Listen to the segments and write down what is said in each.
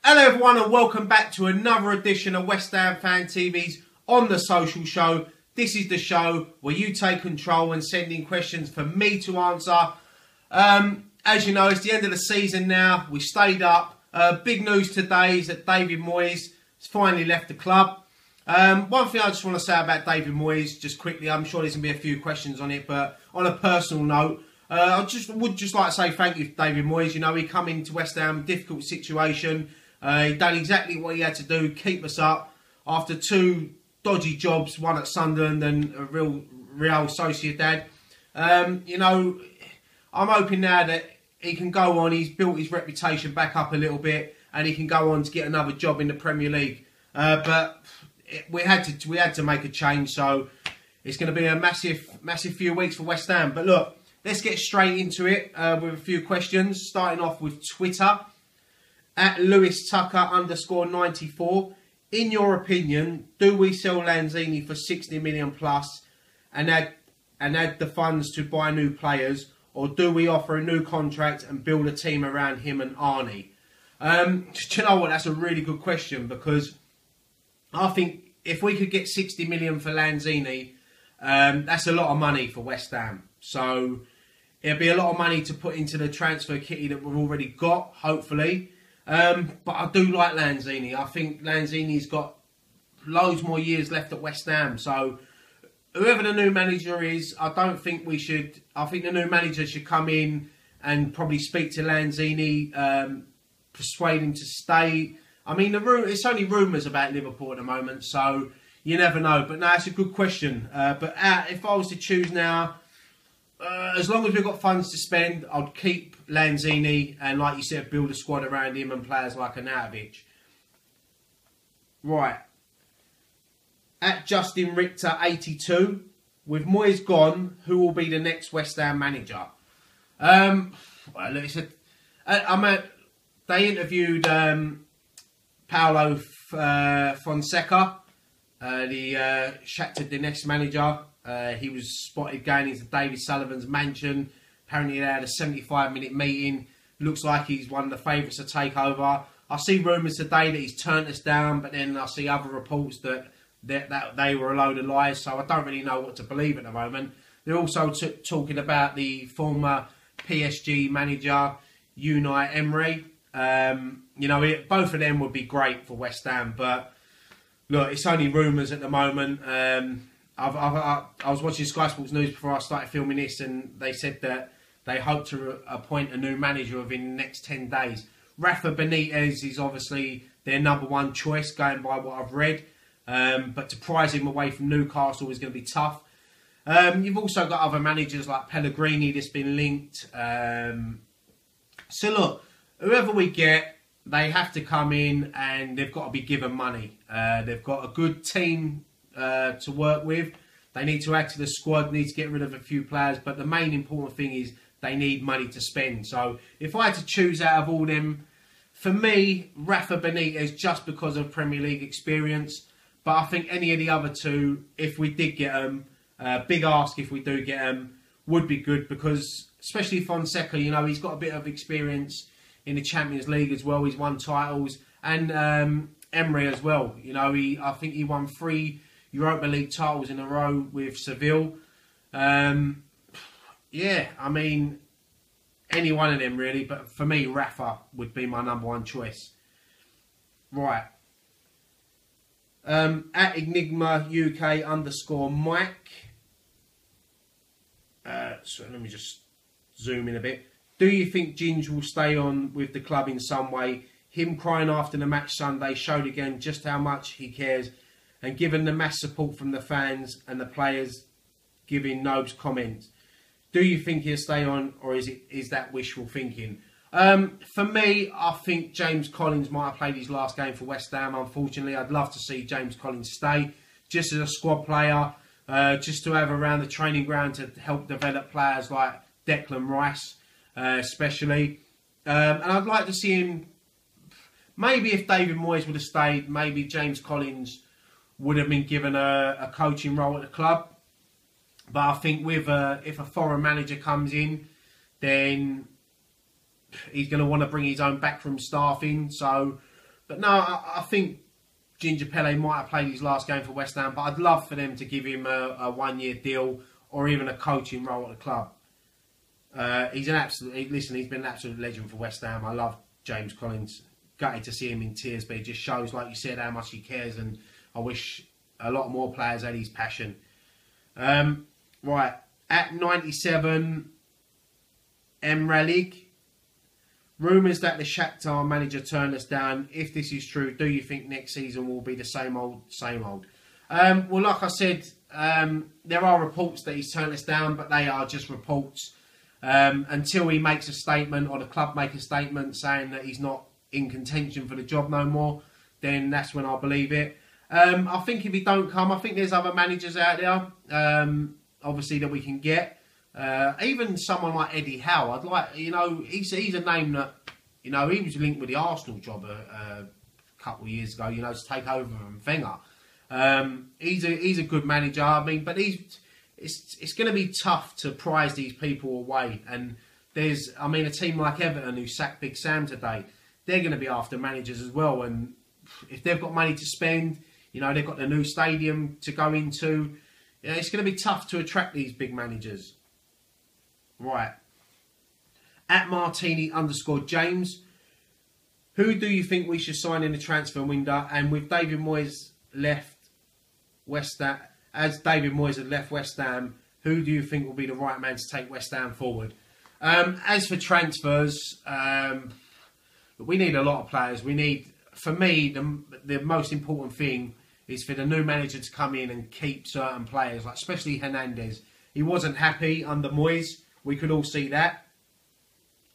Hello everyone and welcome back to another edition of West Ham Fan TV's On The Social Show. This is the show where you take control and send in questions for me to answer. As you know, it's the end of the season now. We stayed up. Big news today is that David Moyes has finally left the club. One thing I just want to say about David Moyes, just quickly, I'm sure there's going to be a few questions on it, but on a personal note, I would just like to say thank you to David Moyes. You know, he come into West Ham, difficult situation. He done exactly what he had to do, keep us up after two dodgy jobs, one at Sunderland and a Real Sociedad. You know, I'm hoping now that he can go on. He's built his reputation back up a little bit, and he can go on to get another job in the Premier League. But we had to make a change, so it's going to be a massive few weeks for West Ham. But look, let's get straight into it with a few questions, starting off with Twitter. At LewisTucker_94, in your opinion, do we sell Lanzini for 60 million plus and add the funds to buy new players, or do we offer a new contract and build a team around him and Arnie? Do you know what? That's a really good question, because I think if we could get 60 million for Lanzini, that's a lot of money for West Ham. So it'll be a lot of money to put into the transfer kitty that we've already got, hopefully. But I do like Lanzini. I think Lanzini's got loads more years left at West Ham. So whoever the new manager is, I think the new manager should come in and probably speak to Lanzini, persuade him to stay. I mean, it's only rumours about Liverpool at the moment, so you never know. But no, it's a good question. But if I was to choose now, as long as we've got funds to spend, I'd keep Lanzini and, like you said, build a squad around him and players like Arnautovic. Right. At Justin Richter 82, with Moyes gone, who will be the next West Ham manager? Well, like I said, they interviewed Paulo Fonseca, the Shakhtar Donetsk manager. He was spotted going into David Sullivan's mansion. Apparently they had a 75-minute meeting. Looks like he's one of the favourites to take over. I see rumours today that he's turned us down, but then I see other reports that they were a load of lies, so I don't really know what to believe at the moment. They're also talking about the former PSG manager, Unai Emery. You know, both of them would be great for West Ham, but look, it's only rumours at the moment. I was watching Sky Sports News before I started filming this, and they said that they hope to appoint a new manager within the next 10 days. Rafa Benitez is obviously their number one choice, going by what I've read. But to prize him away from Newcastle is going to be tough. You've also got other managers like Pellegrini that's been linked. So look, whoever we get, they have to come in and they've got to be given money. They've got a good team to work with. They need to add to the squad, need to get rid of a few players, but the main important thing is they need money to spend. So if I had to choose out of all them, for me, Rafa Benitez, just because of Premier League experience. But I think any of the other two, if we did get them, big ask if we do get them, would be good, because especially Fonseca, you know, he's got a bit of experience in the Champions League as well. He's won titles, and Emery as well. You know, I think he won 3 Europa League titles in a row with Seville. Yeah, I mean, any one of them really, but for me, Rafa would be my number one choice. Right. At Enigma UK_Mike. So let me just zoom in a bit. Do you think Ginge will stay on with the club in some way? Him crying after the match Sunday showed again just how much he cares. And given the mass support from the fans and the players giving Nobe's comments, do you think he'll stay on, or is that wishful thinking? For me, I think James Collins might have played his last game for West Ham, unfortunately. I'd love to see James Collins stay, just as a squad player, just to have around the training ground to help develop players like Declan Rice, especially. And I'd like to see him, maybe if David Moyes would have stayed, maybe James Collins would have been given a coaching role at the club. But I think with if a foreign manager comes in, then he's going to want to bring his own backroom staff in. So But no, I think Ginger Pele might have played his last game for West Ham, but I'd love for them to give him a 1-year deal or even a coaching role at the club. He's been an absolute legend for West Ham. I love James Collins. Gutted to see him in tears, but it just shows, like you said, how much he cares, and I wish a lot more players had his passion. Right, at 97, Emre Lig. Rumours that the Shakhtar manager turned us down. If this is true, do you think next season will be the same old, same old? Well, like I said, there are reports that he's turned us down, but they are just reports. Until he makes a statement or the club make a statement saying that he's not in contention for the job no more, then that's when I believe it. I think if he don't come, I think there's other managers out there, obviously, that we can get. Even someone like Eddie Howe, I'd like, he's a name that, he was linked with the Arsenal job a couple of years ago, to take over from Wenger. He's a good manager. I mean, but it's going to be tough to prize these people away. And there's, a team like Everton who sacked Big Sam today, they're going to be after managers as well. And if they've got money to spend, they've got the new stadium to go into, it's going to be tough to attract these big managers. Right. At Martini_James, who do you think we should sign in the transfer window? And with David Moyes left West Ham, as David Moyes had left West Ham, who do you think will be the right man to take West Ham forward? As for transfers, we need a lot of players. We need, for me, the most important thing is for the new manager to come in and keep certain players, like especially Hernandez. He wasn't happy under Moyes. We could all see that.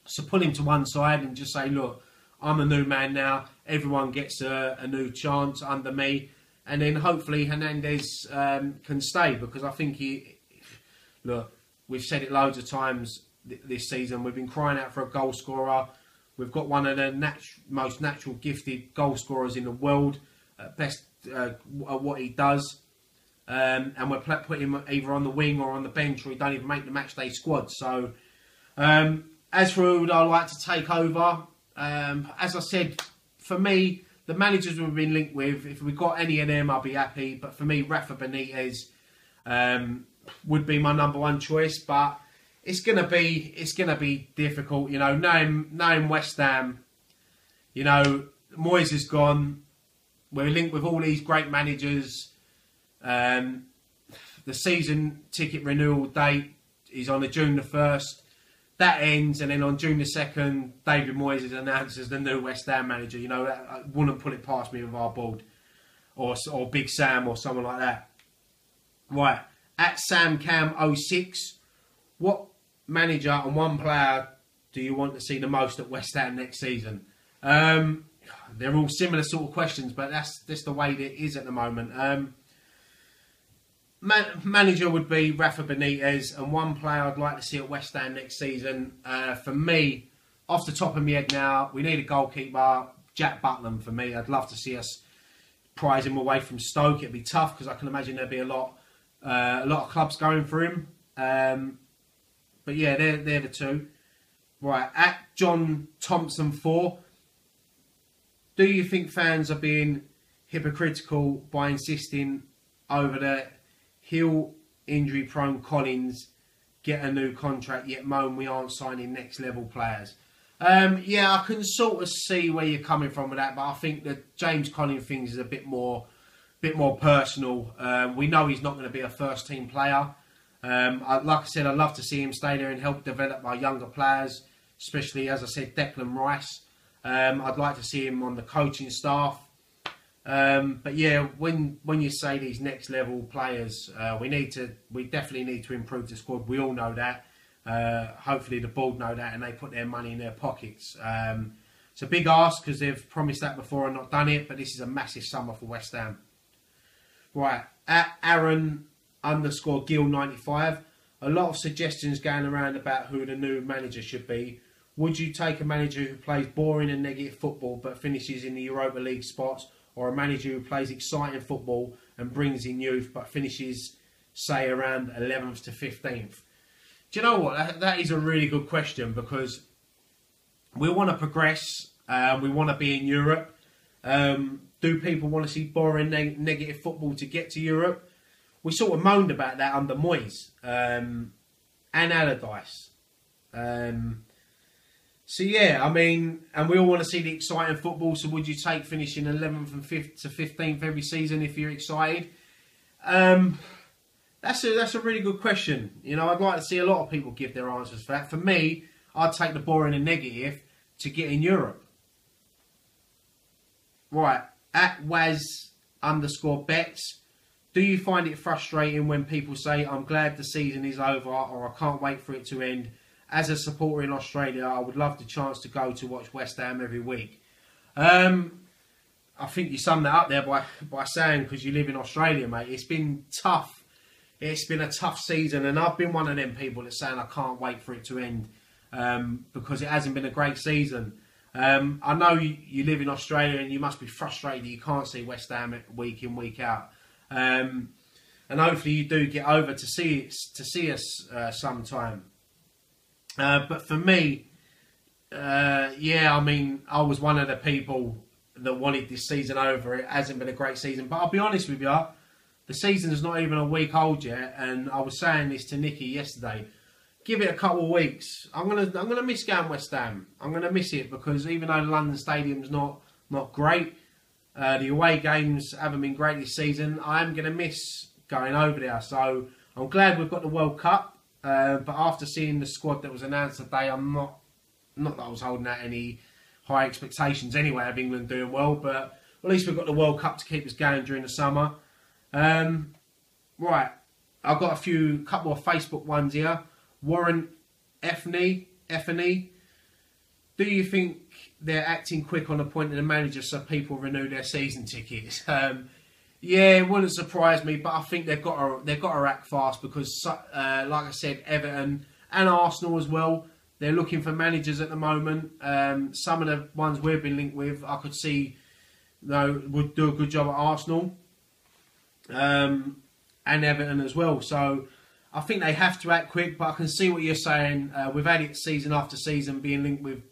So pull him to one side and just say, look, I'm a new man now. Everyone gets a new chance under me. And then hopefully Hernandez can stay, because I think look, we've said it loads of times this season. We've been crying out for a goal scorer. We've got one of the most natural gifted goal scorers in the world, best at what he does. And we're putting him either on the wing or on the bench, or he don't even make the matchday squad. So, as for who would I like to take over, as I said, for me, the managers we've been linked with, if we got any of them, I'll be happy. But for me, Rafa Benitez would be my number one choice. But it's gonna be difficult, knowing West Ham. Moyes is gone. We're linked with all these great managers. The season ticket renewal date is on June the 1st. That ends, and then on June the 2nd, David Moyes is announced as the new West Ham manager. I wouldn't put it past me with our board, or Big Sam or someone like that. Right, at SamCam06, what manager and one player do you want to see the most at West Ham next season? They're all similar sort of questions, but that's just the way it is at the moment. Manager would be Rafa Benitez, and one player I'd like to see at West Ham next season. For me, off the top of my head now, we need a goalkeeper. Jack Butland for me. I'd love to see us prize him away from Stoke. It'd be tough because I can imagine there'd be a lot of clubs going for him. But yeah, they're the two. Right, at John Thompson 4. Do you think fans are being hypocritical by insisting over the heel injury-prone Collins get a new contract, yet moan we aren't signing next-level players? Yeah, I can sort of see where you're coming from with that, but I think the James Collins thing is a bit more personal. We know he's not going to be a first-team player. Like I said, I'd love to see him stay there and help develop our younger players, especially, as I said, Declan Rice. I'd like to see him on the coaching staff. But yeah, when you say these next level players, we definitely need to improve the squad. We all know that. Hopefully the board know that, and they put their money in their pockets. It's a big ask because they've promised that before and not done it, but this is a massive summer for West Ham. Right, at Aaron_Gill95, a lot of suggestions going around about who the new manager should be. Would you take a manager who plays boring and negative football but finishes in the Europa League spots, or a manager who plays exciting football and brings in youth but finishes, say, around 11th to 15th? Do you know what? That is a really good question, because we want to progress. We want to be in Europe. Do people want to see boring, negative football to get to Europe? We sort of moaned about that under Moyes and Allardyce. So yeah, I mean, and we all want to see the exciting football. So would you take finishing 11th and 5th to 15th every season if you're excited? That's a really good question. You know, I'd like to see a lot of people give their answers for that. For me, I'd take the boring and negative to get in Europe. Right, at Waz_bets, do you find it frustrating when people say, I'm glad the season is over, or I can't wait for it to end? As a supporter in Australia, I would love the chance to go to watch West Ham every week. I think you summed that up there by saying, because you live in Australia, mate, it's been tough. It's been a tough season, and I've been one of them people that's saying I can't wait for it to end because it hasn't been a great season. I know you live in Australia and you must be frustrated that you can't see West Ham week in, week out. And hopefully you do get over to see us sometime. But for me, yeah, I mean, I was one of the people that wanted this season over. It hasn't been a great season, but I'll be honest with you, the season's not even a week old yet, and I was saying this to Nikki yesterday. Give it a couple of weeks. I'm gonna miss going West Ham. I'm gonna miss it because even though the London Stadium's not great, the away games haven't been great this season. I am gonna miss going over there. So I'm glad we've got the World Cup. But after seeing the squad that was announced today, I'm not that I was holding out any high expectations anyway of England doing well. But at least we've got the World Cup to keep us going during the summer. Right, I've got a couple of Facebook ones here. Warren Effney, do you think they're acting quick on appointing a manager so people renew their season tickets? Yeah, it wouldn't surprise me, but I think they've got to act fast because, like I said, Everton and Arsenal as well, they're looking for managers at the moment. Some of the ones we've been linked with, I could see, would do a good job at Arsenal and Everton as well. So I think they have to act quick, but I can see what you're saying. We've had it season after season being linked with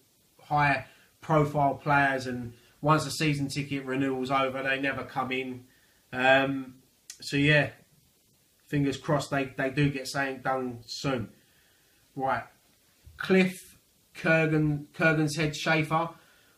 high profile players, and once the season ticket renewal's over, they never come in. So yeah, fingers crossed they do get something done soon. Right, Cliff Kurgan's head Schaefer,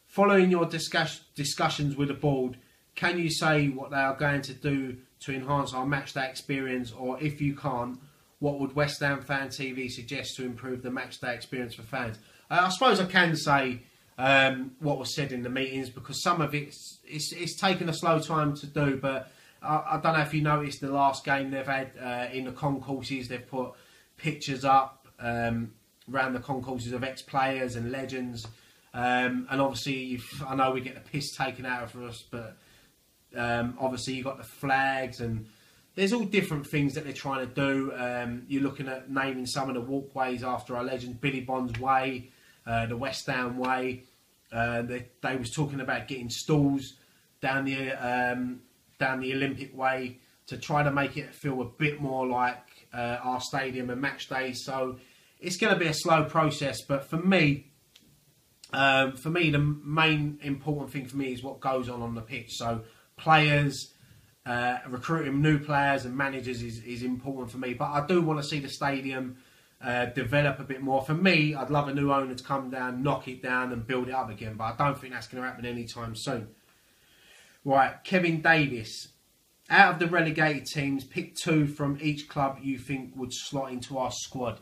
following your discussions with the board, can you say what they are going to do to enhance our matchday experience, or if you can't, what would West Ham Fan TV suggest to improve the matchday experience for fans? I suppose I can say what was said in the meetings, because some of it's taken a slow time to do, but I don't know if you noticed the last game they've had in the concourses, they've put pictures up around the concourses of ex-players and legends, and obviously I know we get the piss taken out of us, but obviously you've got the flags, and there's all different things that they're trying to do. You're looking at naming some of the walkways after our legend, Billy Bond's Way, the West Ham Way. They was talking about getting stalls down the Olympic Way to try to make it feel a bit more like our stadium and match days. So it's going to be a slow process, but for me, the main important thing for me is what goes on the pitch. So players, recruiting new players and managers is important for me. But I do want to see the stadium develop a bit more. For me, I'd love a new owner to come down, knock it down and build it up again. But I don't think that's going to happen anytime soon. Right, Kevin Davis. Out of the relegated teams, pick 2 from each club you think would slot into our squad.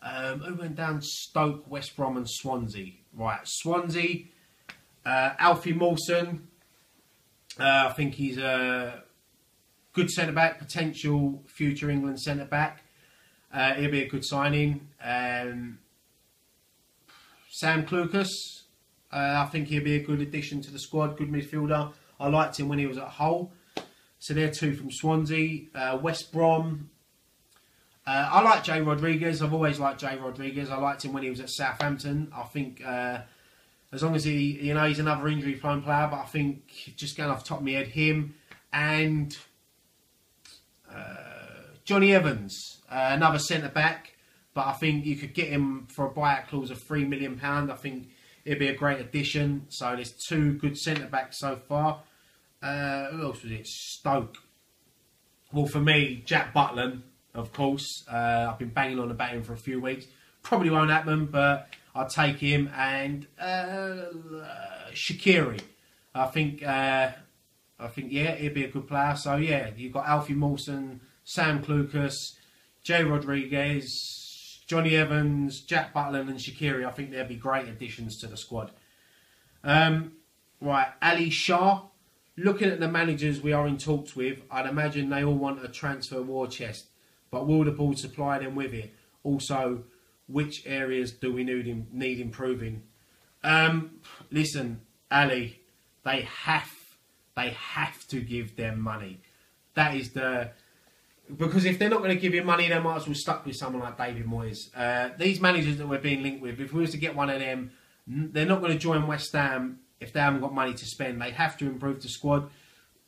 Who went down? Stoke, West Brom and Swansea. Right, Swansea. Alfie Mawson. I think he's a good centre-back, potential future England centre-back. He'll be a good signing. Sam Klukas. I think he'll be a good addition to the squad, good midfielder. I liked him when he was at Hull. So they're 2 from Swansea. West Brom. I like Jay Rodriguez. I've always liked Jay Rodriguez. I liked him when he was at Southampton. I think as long as he's another injury-prone player, but I think just going off the top of my head, him and Johnny Evans, another centre-back. But I think you could get him for a buyout clause of £3 million. I think it'd be a great addition. So there's 2 good centre backs so far. Who else was it? Stoke. Well, for me, Jack Butland, of course. I've been banging on about him for a few weeks. Probably won't happen, but I'll take him. And Shaqiri. I think yeah, he'd be a good player. So yeah, you've got Alfie Mawson, Sam Clucas, Jay Rodriguez, Johnny Evans, Jack Butland and Shaqiri. I think they'd be great additions to the squad. Right, Ali Shah. Looking at the managers we are in talks with, I'd imagine they all want a transfer war chest. But will the board supply them with it? Also, which areas do we need improving? Listen, Ali, they have to give them money. That is because if they're not going to give you money, they might as well stuck with someone like David Moyes. These managers that we're being linked with, if we was to get one of them, they're not going to join West Ham if they haven't got money to spend. They have to improve the squad.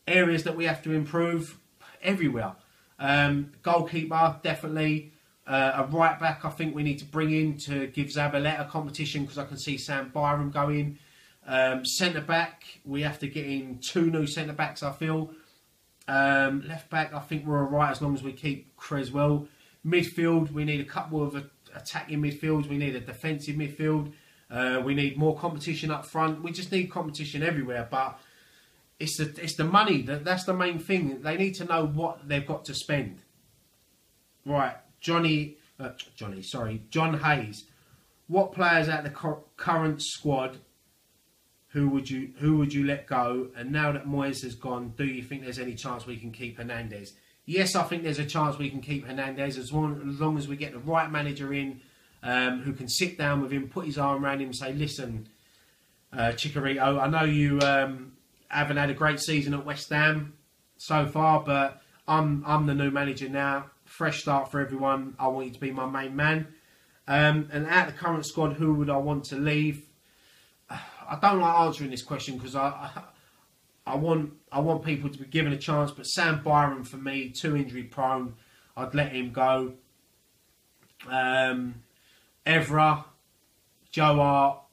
Areas that we have to improve, everywhere. Goalkeeper, definitely. A right back, I think we need to bring in to give Zabaleta competition, because I can see Sam Byram going. Centre back, we have to get in 2 new centre backs, I feel. Left back, I think we're alright as long as we keep Creswell. Midfield, we need a couple of attacking midfields. We need a defensive midfield. We need more competition up front. We just need competition everywhere. But it's the money that's the main thing. They need to know what they've got to spend. Right, John Hayes. What players out of the current squad? Who would you let go? And now that Moyes has gone, do you think there's any chance we can keep Hernandez? Yes, I think there's a chance we can keep Hernandez as long as we get the right manager in, who can sit down with him, put his arm around him and say, listen, Chicharito, I know you haven't had a great season at West Ham so far, but I'm the new manager now. Fresh start for everyone. I want you to be my main man. And out of the current squad, who would I want to leave? I don't like answering this question because I want people to be given a chance. But Sam Byram, for me, too injury prone. I'd let him go. Evra, Joe Hart,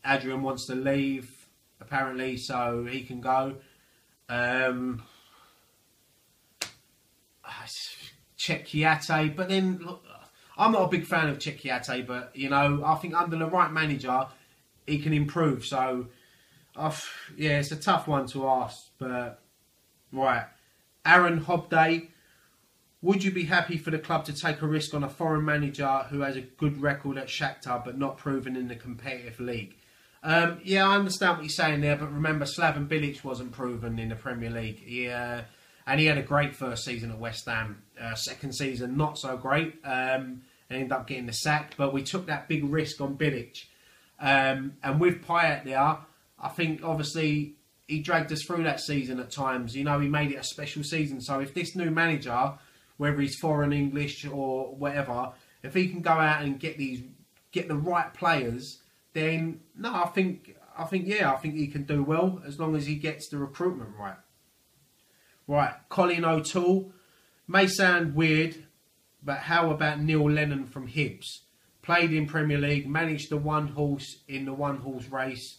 Adrian wants to leave apparently, so he can go. Chekiate, but then look, I'm not a big fan of Chekiate, but you know, I think under the right manager he can improve. So yeah, it's a tough one to ask. But right, Aaron Hobday, would you be happy for the club to take a risk on a foreign manager who has a good record at Shakhtar but not proven in the competitive league? Yeah, I understand what you're saying there, but remember Slaven Bilic wasn't proven in the Premier League. And he had a great first season at West Ham. Second season, not so great. And ended up getting the sack. But we took that big risk on Bilic. And with Payet there, I think obviously he dragged us through that season at times. You know, he made it a special season. So if this new manager, whether he's foreign, English or whatever, if he can go out and get the right players, then no, I think he can do well as long as he gets the recruitment right. Right, Colin O'Toole. May sound weird, but how about Neil Lennon from Hibs? Played in Premier League, managed the one horse race,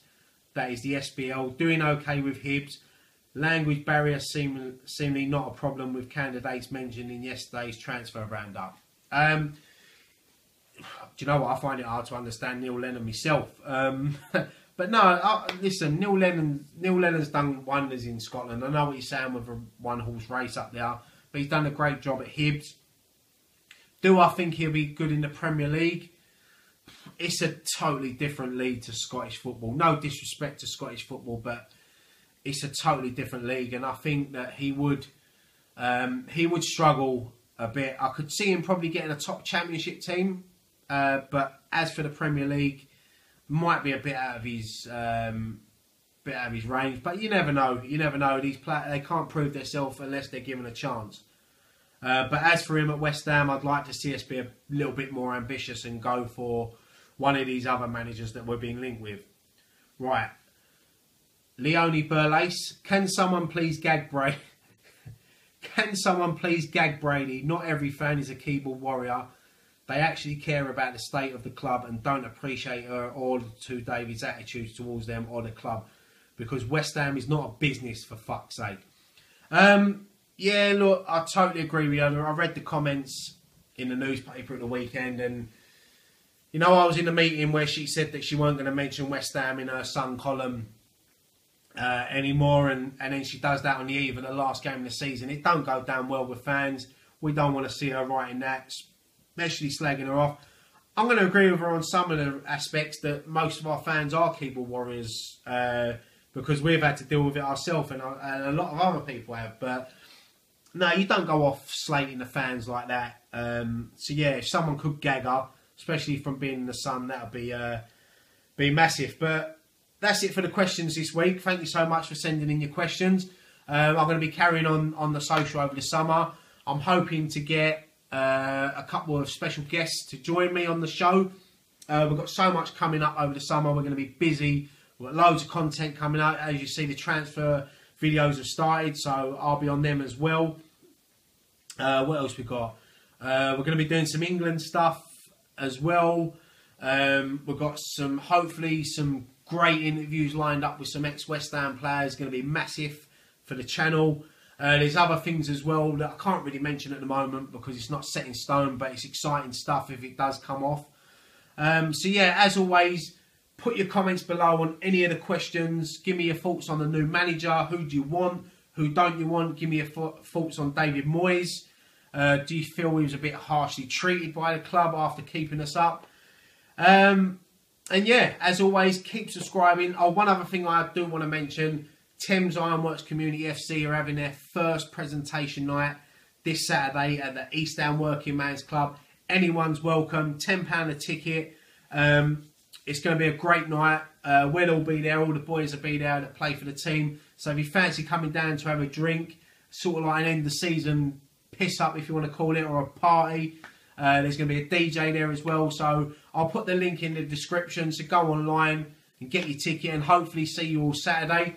that is the SBL, doing okay with Hibs. Language barrier seemingly not a problem with candidates mentioned in yesterday's transfer roundup. Do you know what? I find it hard to understand Neil Lennon myself. But no, listen, Neil Lennon's done wonders in Scotland. I know what you're saying with a one-horse race up there, but he's done a great job at Hibs. Do I think he'll be good in the Premier League? It's a totally different league to Scottish football. No disrespect to Scottish football, but it's a totally different league, and I think that he would struggle a bit. I could see him probably getting a top Championship team, but as for the Premier League, might be a bit out of his range. But you never know. You never know. These players, they can't prove themselves unless they're given a chance. But as for him at West Ham, I'd like to see us be a little bit more ambitious and go for one of these other managers that we're being linked with. Right. Leone Burlace, can someone please gag Brady? Can someone please gag Brady? Not every fan is a keyboard warrior. they actually care about the state of the club and don't appreciate her or to David's attitudes towards them or the club, because West Ham is not a business, for fuck's sake. Yeah, look, I totally agree with you. I read the comments in the newspaper at the weekend, and you know, I was in a meeting where she said that she weren't going to mention West Ham in her Sun column anymore, and then she does that on the eve of the last game of the season. It don't go down well with fans. We don't want to see her writing that, especially slagging her off. I'm going to agree with her on some of the aspects that most of our fans are keyboard warriors, because we've had to deal with it ourselves, and a lot of other people have. But no, you don't go off slating the fans like that. So yeah, if someone could gag her, especially from being in the Sun, that would be massive. But that's it for the questions this week. Thank you so much for sending in your questions. I'm going to be carrying on the social over the summer. I'm hoping to get a couple of special guests to join me on the show. We've got so much coming up over the summer. We're going to be busy. We've got loads of content coming out. As you see, the transfer videos have started, so I'll be on them as well. What else we got? We're going to be doing some England stuff as well. We've got hopefully some great interviews lined up with some ex-West Ham players. Going to be massive for the channel. There's other things as well that I can't really mention at the moment because it's not set in stone, but it's exciting stuff if it does come off. So yeah, as always, put your comments below on any of the questions. Give me your thoughts on the new manager. Who do you want? Who don't you want? Give me your thoughts on David Moyes. Do you feel he was a bit harshly treated by the club after keeping us up? And yeah, as always, keep subscribing. Oh, one other thing I do want to mention. Thames Ironworks Community FC are having their first presentation night this Saturday at the East Ham Working Man's Club. Anyone's welcome. £10 a ticket. It's going to be a great night. We'll all be there. All the boys will be there that play for the team. So if you fancy coming down to have a drink, sort of like an end of the season piss up, if you want to call it, or a party, there's going to be a DJ there as well. So I'll put the link in the description. So go online and get your ticket, and hopefully see you all Saturday.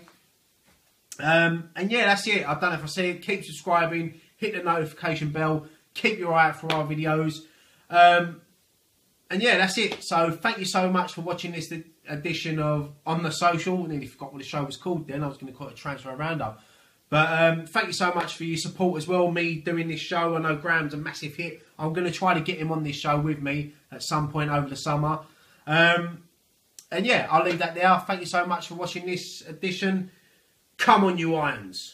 And yeah, that's it. I don't know if I see it. Keep subscribing, hit the notification bell, keep your eye out for our videos. And yeah, that's it. So thank you so much for watching this edition of On The Social. I nearly forgot what the show was called then. I was going to call it a Transfer Roundup. But thank you so much for your support as well. Me doing this show. I know Graham's a massive hit. I'm going to try to get him on this show with me at some point over the summer. And yeah, I'll leave that there. Thank you so much for watching this edition. Come on, you Irons.